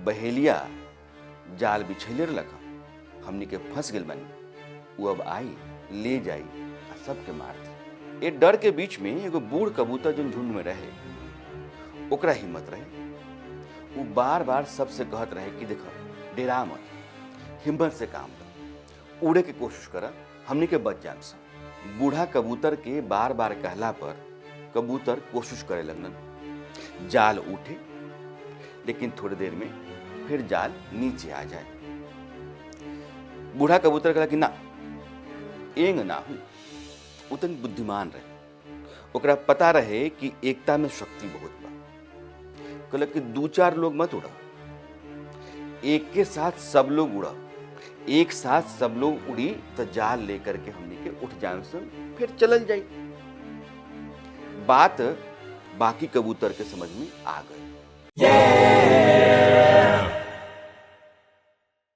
बहेलिया जाल बिछैले रखा, हमनी के फंस गेल बानी, वो अब आई ले जाई आ सबके मार दी। ए डर के बीच में एगो बूढ़ कबूतर जो झुंड में रहे, ओकरा हिम्मत रहे। वो बार बार सबसे कहत रहे कि देखो डेरा मत, हिम्मत से काम कर, उड़े के कोशिश करा, हमनी के बच जान सा। बूढ़ा कबूतर के बार बार कहला पर कबूतर कोशिश करे लगन। जाल उठे, लेकिन थोड़ी देर में फिर जाल नीचे आ जाए। बूढ़ा कबूतर कहला कि ना, एंग ना हुई। उतन बुद्धिमान रहे, ओकरा पता रहे कि एकता में शक्ति बहुत बा। कहला कि 2-4 लोग मत उड़ा, एक के साथ सब लोग उड़ा। एक साथ सब लोग उड़ी तो जाल लेकर के हमनी के उठ जान सन, फिर चलल जाई। बात बाकी कबूतर के समझ में आ गई।